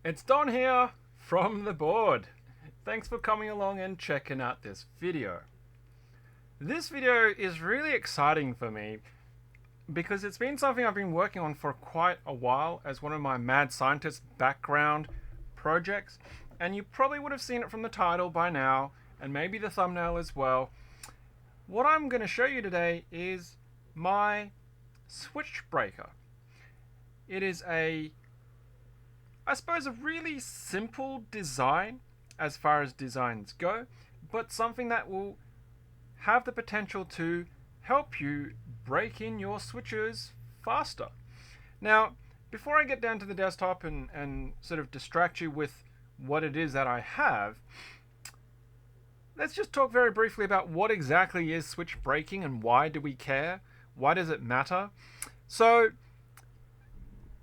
It's Don here from the board. Thanks for coming along and checking out this video. This video is really exciting for me because it's been something I've been working on for quite a while as one of my mad scientist background projects, and you probably would have seen it from the title by now and maybe the thumbnail as well. What I'm going to show you today is my switch breaker. It is I suppose a really simple design as far as designs go, but something that will have the potential to help you break in your switches faster. Now, before I get down to the desktop and sort of distract you with what it is that I have, let's just talk very briefly about what exactly is switch breaking and why do we care? Why does it matter? So,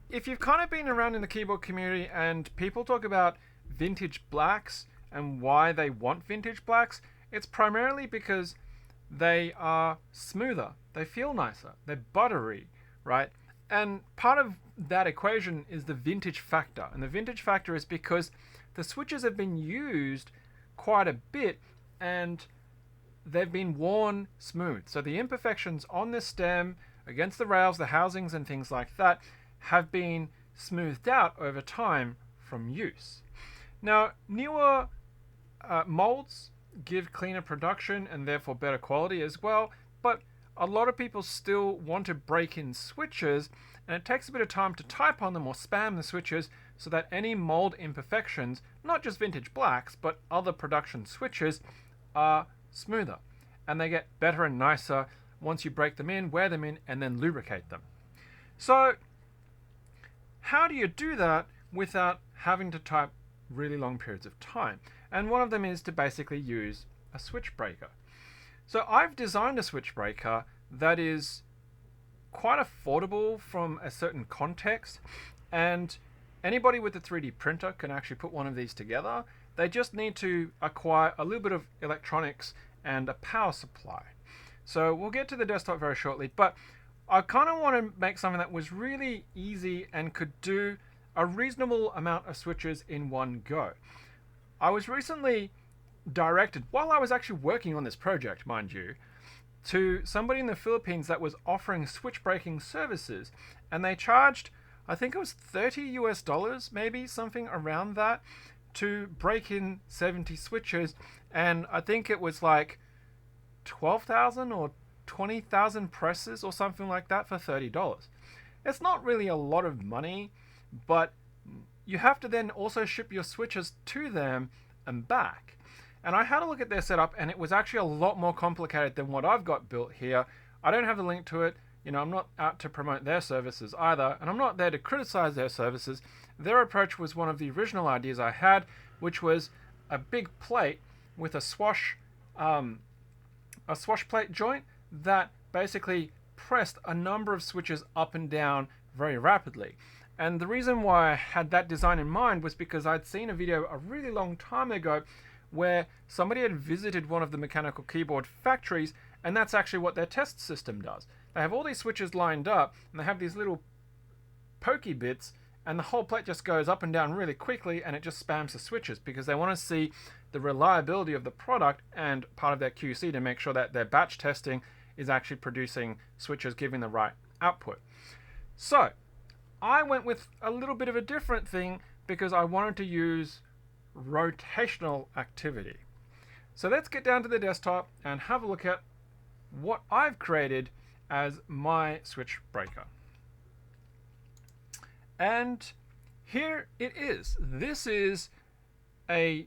if you've kind of been around in the keyboard community and people talk about vintage blacks and why they want vintage blacks, it's primarily because they are smoother, they feel nicer, they're buttery, right? And part of that equation is the vintage factor. And the vintage factor is because the switches have been used quite a bit and they've been worn smooth. So the imperfections on this stem, against the rails, the housings and things like that, have been smoothed out over time from use. Now, newer molds give cleaner production and therefore better quality as well, but a lot of people still want to break in switches, and it takes a bit of time to type on them or spam the switches so that any mold imperfections, not just vintage blacks, but other production switches, are smoother. And they get better and nicer once you break them in, wear them in, and then lubricate them. So, how do you do that without having to type really long periods of time? And one of them is to basically use a switch breaker. So I've designed a switch breaker that is quite affordable from a certain context, and anybody with a 3D printer can actually put one of these together. They just need to acquire a little bit of electronics and a power supply. So we'll get to the desktop very shortly, but I kind of want to make something that was really easy and could do a reasonable amount of switches in one go. I was recently directed, while I was actually working on this project, mind you, to somebody in the Philippines that was offering switch breaking services, and they charged, I think it was $30 maybe, something around that, to break in 70 switches, and I think it was like 12,000 or 20,000 presses or something like that for $30. It's not really a lot of money, but you have to then also ship your switches to them and back. And I had a look at their setup, and it was actually a lot more complicated than what I've got built here. I don't have a link to it. I'm not out to promote their services either, and I'm not there to criticize their services. Their approach was one of the original ideas I had, which was a big plate with a swash plate joint that basically pressed a number of switches up and down very rapidly. And the reason why I had that design in mind was because I'd seen a video a really long time ago where somebody had visited one of the mechanical keyboard factories, and that's actually what their test system does. They have all these switches lined up, and they have these little pokey bits, and the whole plate just goes up and down really quickly, and it just spams the switches because they want to see the reliability of the product, and part of their QC to make sure that their batch testing is actually producing switches giving the right output. So I went with a little bit of a different thing because I wanted to use rotational activity. So let's get down to the desktop and have a look at what I've created as my switch breaker. And here it is. This is a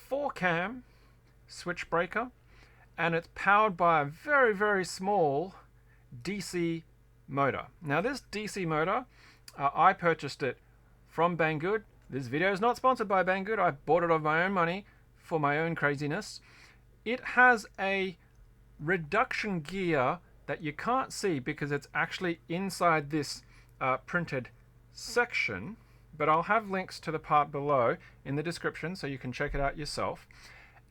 4-cam switch breaker, and it's powered by a very, very small DC motor. Now this DC motor, I purchased it from Banggood. This video is not sponsored by Banggood. I bought it of my own money for my own craziness. It has a reduction gear that you can't see because it's actually inside this printed section, but I'll have links to the part below in the description so you can check it out yourself.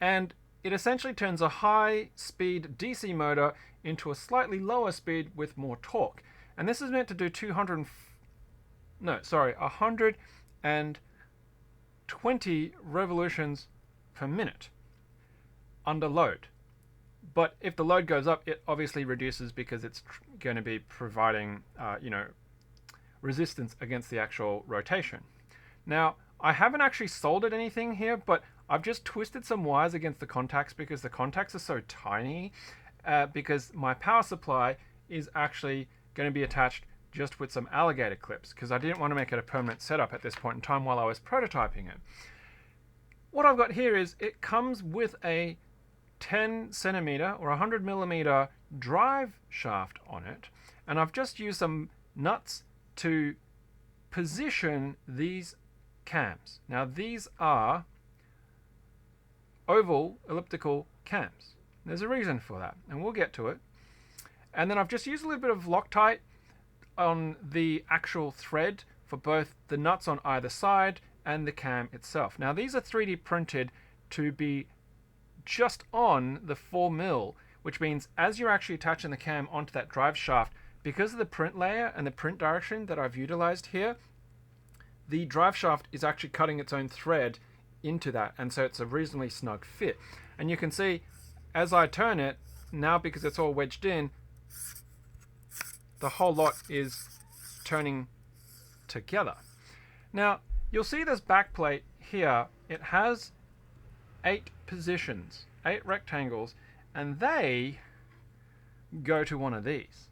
And it essentially turns a high-speed DC motor into a slightly lower speed with more torque. And this is meant to do 100 and 20 revolutions per minute under load. But if the load goes up, it obviously reduces because it's going to be providing, resistance against the actual rotation. Now, I haven't actually soldered anything here, but I've just twisted some wires against the contacts because the contacts are so tiny, because my power supply is actually going to be attached just with some alligator clips because I didn't want to make it a permanent setup at this point in time while I was prototyping it. What I've got here is it comes with a 10 centimeter or 100 millimeter drive shaft on it, and I've just used some nuts to position these cams. Now these are oval elliptical cams. There's a reason for that, and we'll get to it. And then I've just used a little bit of Loctite on the actual thread for both the nuts on either side and the cam itself. Now these are 3D printed to be just on the 4mm, which means as you're actually attaching the cam onto that drive shaft, because of the print layer and the print direction that I've utilized here, the drive shaft is actually cutting its own thread into that, and so it's a reasonably snug fit. And you can see as I turn it, now because it's all wedged in, the whole lot is turning together. Now you'll see this back plate here, it has 8 positions, 8 rectangles, and they go to one of these.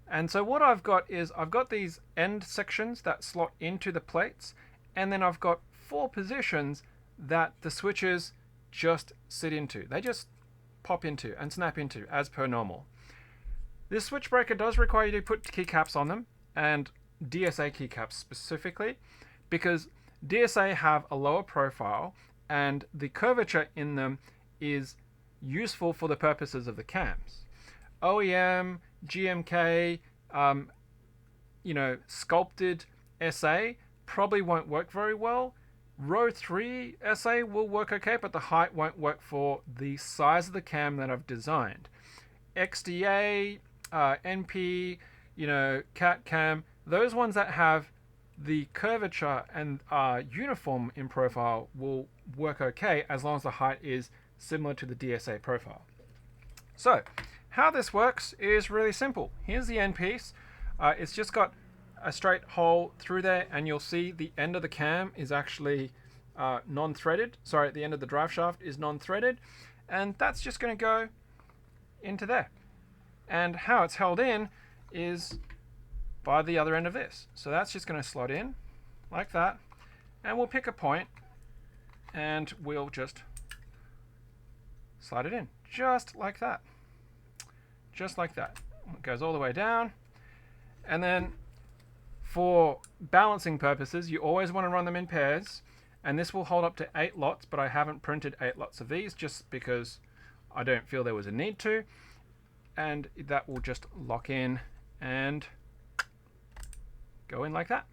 And so what I've got is I've got these end sections that slot into the plates, and then I've got 4 positions that the switches just sit into. They just pop into and snap into as per normal. This switch breaker does require you to put keycaps on them, and DSA keycaps specifically, because DSA have a lower profile and the curvature in them is useful for the purposes of the cams. OEM, GMK, sculpted SA probably won't work very well. Row 3 SA will work okay, but the height won't work for the size of the cam that I've designed. XDA, NP, CAT cam, those ones that have the curvature and are uniform in profile will work okay as long as the height is similar to the DSA profile. So how this works is really simple. Here's the end piece. It's just got a straight hole through there, and you'll see the end of the cam is actually non-threaded. Sorry, the end of the drive shaft is non-threaded, and that's just going to go into there. And how it's held in is by the other end of this. So that's just going to slot in like that, and we'll pick a point and we'll just slide it in just like that. Just like that. It goes all the way down, and then for balancing purposes you always want to run them in pairs, and this will hold up to 8 lots, but I haven't printed 8 lots of these just because I don't feel there was a need to, and that will just lock in and go in like that.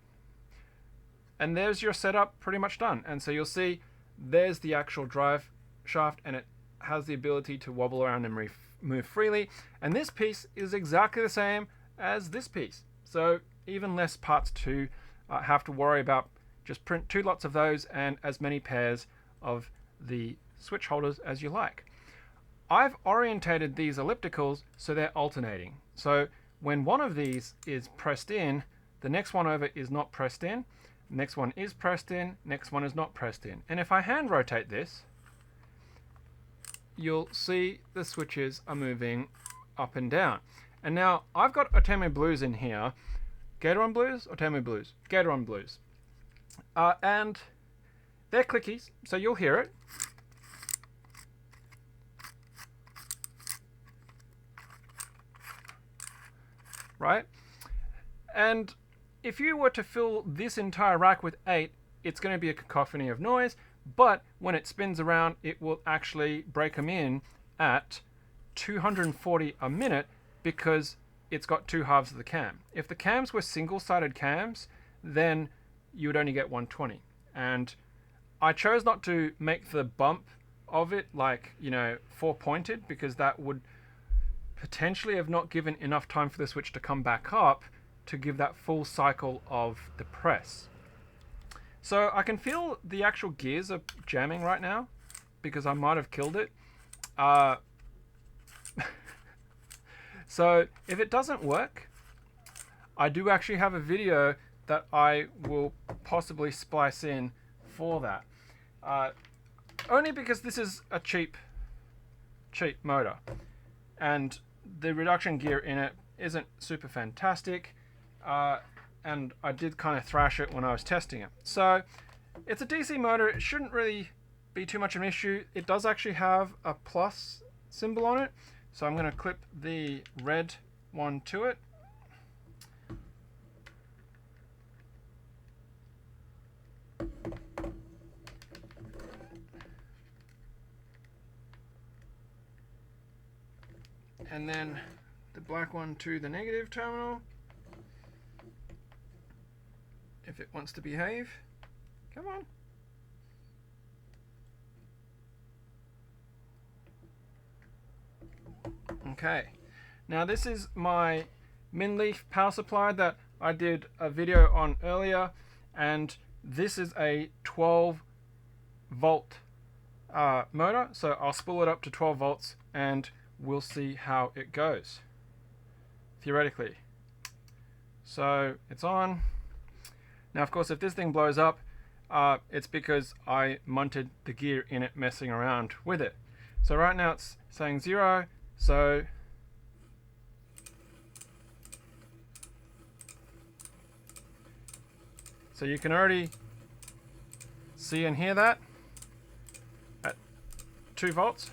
And there's your setup pretty much done. And so you'll see there's the actual drive shaft, and it has the ability to wobble around and move freely. And this piece is exactly the same as this piece, so even less parts to have to worry about. Just print 2 lots of those and as many pairs of the switch holders as you like. I've orientated these ellipticals so they're alternating. So when one of these is pressed in, the next one over is not pressed in, next one is pressed in, next one is not pressed in. And if I hand rotate this, you'll see the switches are moving up and down. And now I've got Otemu Blues in here. Gateron Blues, Otemu Blues, Gateron Blues. And they're clickies, so you'll hear it. Right? And if you were to fill this entire rack with 8, it's going to be a cacophony of noise, but when it spins around, it will actually break them in at 240 a minute because it's got 2 halves of the cam. If the cams were single-sided cams, then you would only get 120. And I chose not to make the bump of it like, 4-pointed, because that would potentially have not given enough time for the switch to come back up to give that full cycle of the press. So I can feel the actual gears are jamming right now because I might have killed it. So if it doesn't work, I do actually have a video that I will possibly splice in for that. Only because this is a cheap motor, and the reduction gear in it isn't super fantastic, and I did kind of thrash it when I was testing it. So it's a DC motor. It shouldn't really be too much of an issue. It does actually have a plus symbol on it, so I'm going to clip the red one to it. And then the black one to the negative terminal, if it wants to behave. Come on. Okay, now this is my Minleaf power supply that I did a video on earlier, and this is a 12 volt motor, so I'll spool it up to 12 volts and we'll see how it goes, theoretically. So it's on. Now, of course, if this thing blows up, it's because I mounted the gear in it messing around with it. So right now it's saying 0, so you can already see and hear that at 2 volts.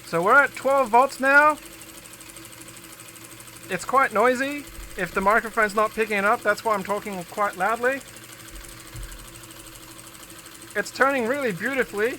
So we're at 12 volts now. It's quite noisy. If the microphone's not picking it up, that's why I'm talking quite loudly. It's turning really beautifully.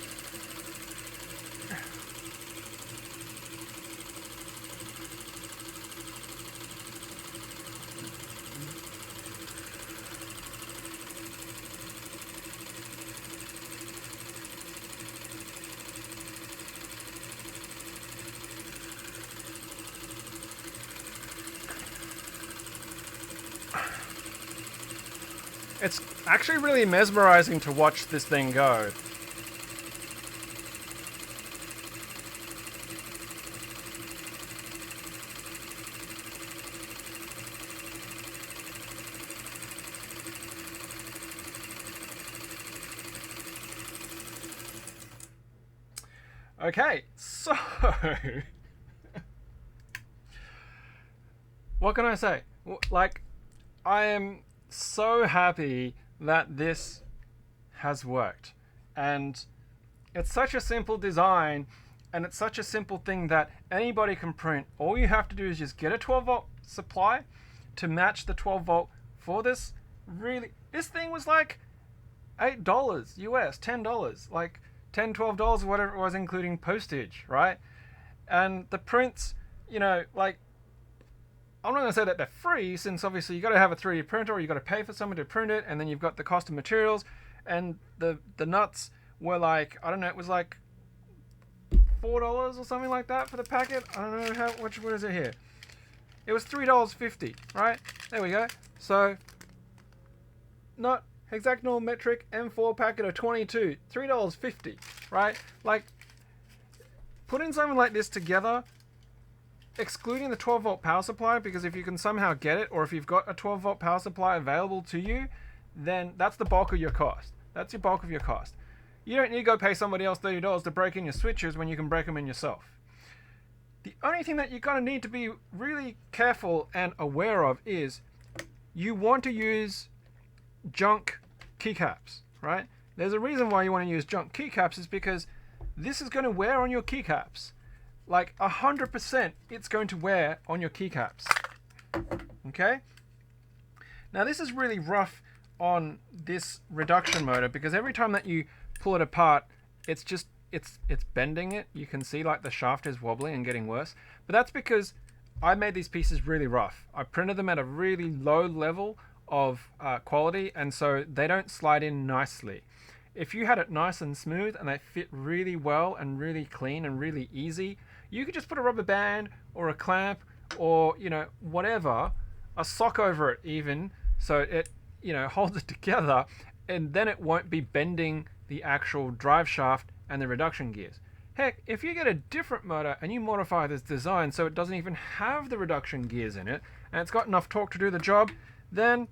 It's actually really mesmerizing to watch this thing go. Okay, so what can I say? Like, I am so happy that this has worked, and it's such a simple design, and it's such a simple thing that anybody can print. All you have to do is just get a 12 volt supply to match the 12 volt for this. Really, this thing was like $8 US, $10, like $10, $12, whatever it was, including postage, right? And the prints, you know, like, I'm not going to say that they're free, since obviously you got to have a 3D printer, or you got to pay for someone to print it, and then you've got the cost of materials, and the nuts were like, I don't know, it was like $4 or something like that for the packet. I don't know what is it here? It was $3.50, right? There we go. So, not hexagonal metric M4 packet of 22, $3.50, right? Like, putting something like this together, excluding the 12 volt power supply, because if you can somehow get it, or if you've got a 12 volt power supply available to you, then that's the bulk of your cost. That's your bulk of your cost. You don't need to go pay somebody else $30 to break in your switches when you can break them in yourself. The only thing that you're going to need to be really careful and aware of is you want to use junk keycaps, right? There's a reason why you want to use junk keycaps, is because this is going to wear on your keycaps. Like 100% it's going to wear on your keycaps. Okay? Now this is really rough on this reduction motor, because every time that you pull it apart, it's just it's bending it. You can see like the shaft is wobbling and getting worse. But that's because I made these pieces really rough. I printed them at a really low level of quality, and so they don't slide in nicely. If you had it nice and smooth and they fit really well and really clean and really easy, you could just put a rubber band or a clamp or, you know, whatever, a sock over it even, so it, you know, holds it together, and then it won't be bending the actual drive shaft and the reduction gears. Heck, if you get a different motor and you modify this design so it doesn't even have the reduction gears in it and it's got enough torque to do the job, then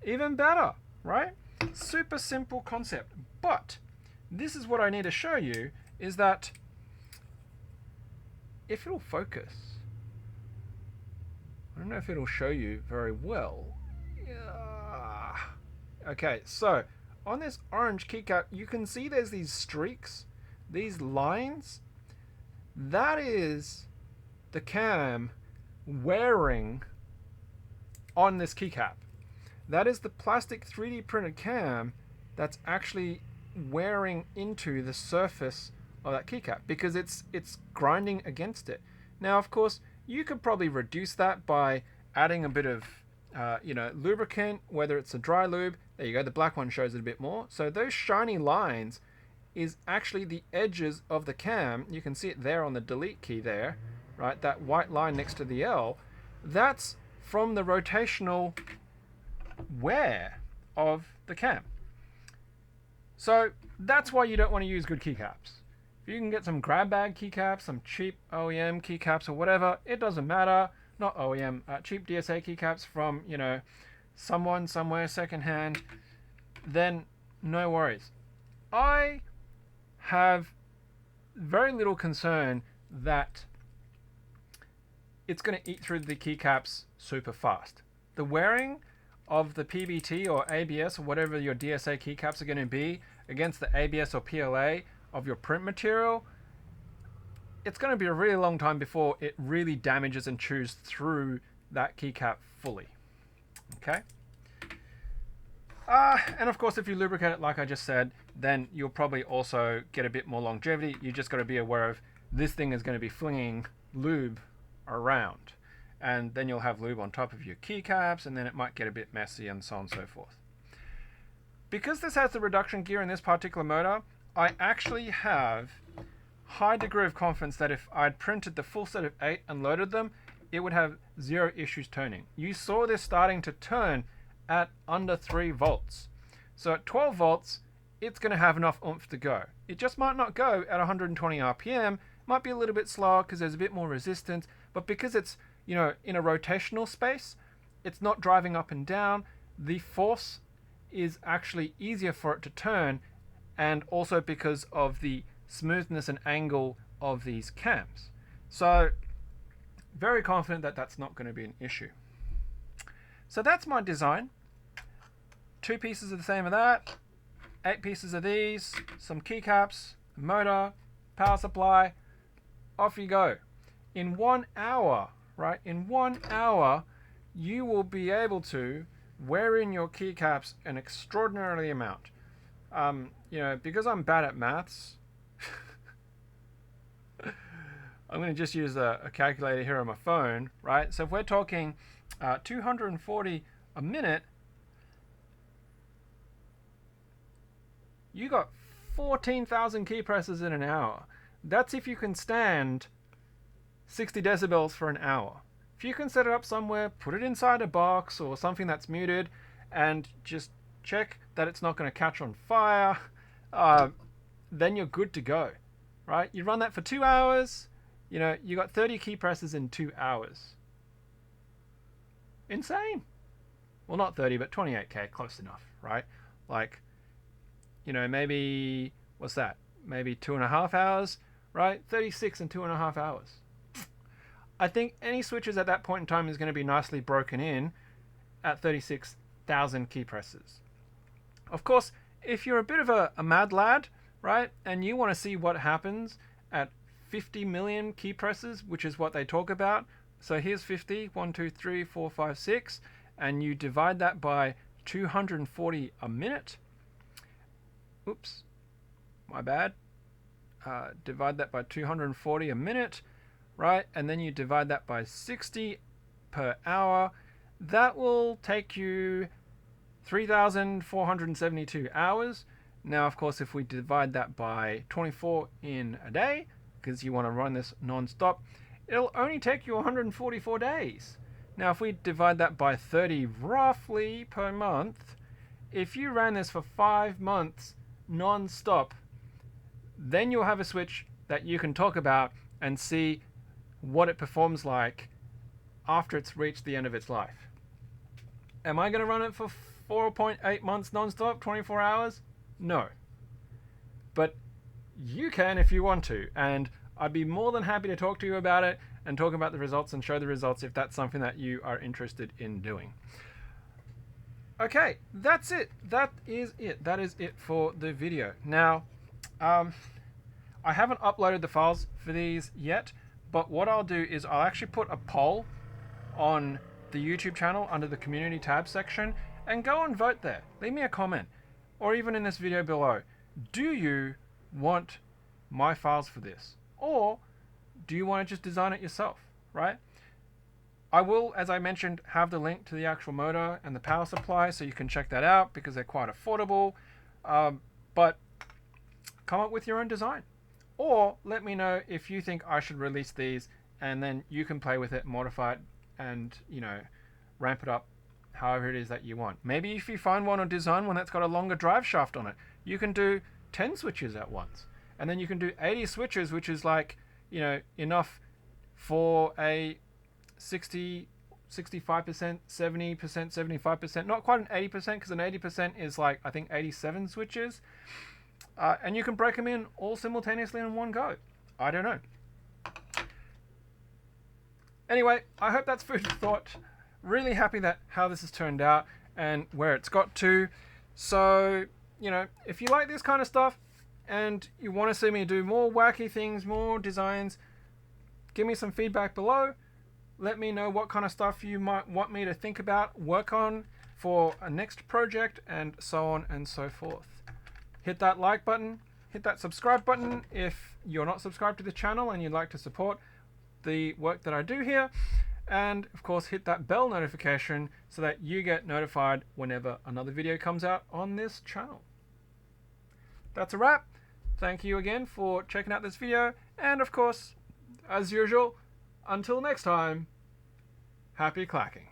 even better, right? Super simple concept. But this is what I need to show you, is that if it'll focus, I don't know if it'll show you very well. Yeah. Okay, so on this orange keycap, you can see there's these streaks, these lines. That is the cam wearing on this keycap. That is the plastic 3D printed cam that's actually wearing into the surface of that keycap because it's grinding against it. Now, of course, you could probably reduce that by adding a bit of lubricant, whether it's a dry lube. There you go, the black one shows it a bit more. So those shiny lines is actually the edges of the cam. You can see it there on the delete key there, right? That white line next to the L, that's from the rotational wear of the cam. So that's why you don't want to use good keycaps. If you can get some grab bag keycaps, some cheap OEM keycaps or whatever, it doesn't matter. Not OEM, cheap DSA keycaps from, you know, someone somewhere secondhand, then no worries. I have very little concern that it's going to eat through the keycaps super fast. The wearing of the PBT or ABS or whatever your DSA keycaps are going to be against the ABS or PLA of your print material, it's going to be a really long time before it really damages and chews through that keycap fully. Okay? And of course, if you lubricate it like I just said, then you'll probably also get a bit more longevity. You just got to be aware of this thing is going to be flinging lube around. And then you'll have lube on top of your keycaps, and then it might get a bit messy and so on and so forth. Because this has the reduction gear in this particular motor, I actually have high degree of confidence that if I'd printed the full set of 8 and loaded them, it would have 0 issues turning. You saw this starting to turn at under 3 volts. So at 12 volts, it's going to have enough oomph to go. It just might not go at 120 RPM, might be a little bit slower because there's a bit more resistance, but because it's, you know, in a rotational space, it's not driving up and down. The force is actually easier for it to turn, and also because of the smoothness and angle of these cams. So very confident that that's not going to be an issue. So that's my design. 2 pieces of the same of that, 8 pieces of these, some keycaps, motor, power supply, off you go. In 1 hour, right? In 1 hour, you will be able to wear in your keycaps an extraordinary amount. Because I'm bad at maths, I'm going to just use a calculator here on my phone, right? So if we're talking 240 a minute, you got 14,000 key presses in an hour. That's if you can stand 60 decibels for an hour. If you can set it up somewhere, put it inside a box or something that's muted, and just check that it's not going to catch on fire, then you're good to go, right? You run that for 2 hours, you know, you got 30 key presses in 2 hours. Insane. Well, not 30, but 28K, close enough, right? Like, you know, maybe, what's that? Maybe 2.5 hours, right? 36 in 2.5 hours. I think any switches at that point in time is going to be nicely broken in at 36,000 key presses. Of course, if you're a bit of a mad lad, right, and you want to see what happens at 50 million key presses, which is what they talk about. So here's 50, 1, 2, 3, 4, 5, 6, and you divide that by 240 a minute. Oops, my bad. divide that by 240 a minute, right? And then you divide that by 60 per hour. That will take you 3,472 hours. Now, of course, if we divide that by 24 in a day, because you want to run this non-stop, it'll only take you 144 days. Now, if we divide that by 30 roughly per month, if you ran this for 5 months non-stop, then you'll have a Switch that you can talk about and see what it performs like after it's reached the end of its life. Am I going to run it for 4.8 months non-stop, 24 hours? No. But you can if you want to, and I'd be more than happy to talk to you about it and talk about the results and show the results if that's something that you are interested in doing. Okay, that's it. That is it. That is it for the video. Now, I haven't uploaded the files for these yet, but what I'll do is I'll actually put a poll on the YouTube channel under the community tab section and go and vote there. Leave me a comment, or even in this video below. Do you want my files for this? Or do you want to just design it yourself, right? I will, as I mentioned, have the link to the actual motor and the power supply, so you can check that out because they're quite affordable. But come up with your own design. Or let me know if you think I should release these, and then you can play with it, modify it, and, you know, ramp it up however it is that you want. Maybe if you find one or design one that's got a longer drive shaft on it, you can do 10 switches at once. And then you can do 80 switches, which is like, you know, enough for a 60, 65%, 70%, 75%, not quite an 80%, because an 80% is like, I think 87 switches. And you can break them in all simultaneously in one go. I don't know. Anyway, I hope that's food for thought. Really happy that how this has turned out and where it's got to. So, you know, if you like this kind of stuff and you want to see me do more wacky things, more designs, give me some feedback below. Let me know what kind of stuff you might want me to think about, work on for a next project, and so on and so forth. Hit that like button, hit that subscribe button if you're not subscribed to the channel and you'd like to support the work that I do here. And of course, hit that bell notification so that you get notified whenever another video comes out on this channel. That's a wrap. Thank you again for checking out this video. And of course, as usual, until next time, happy clacking.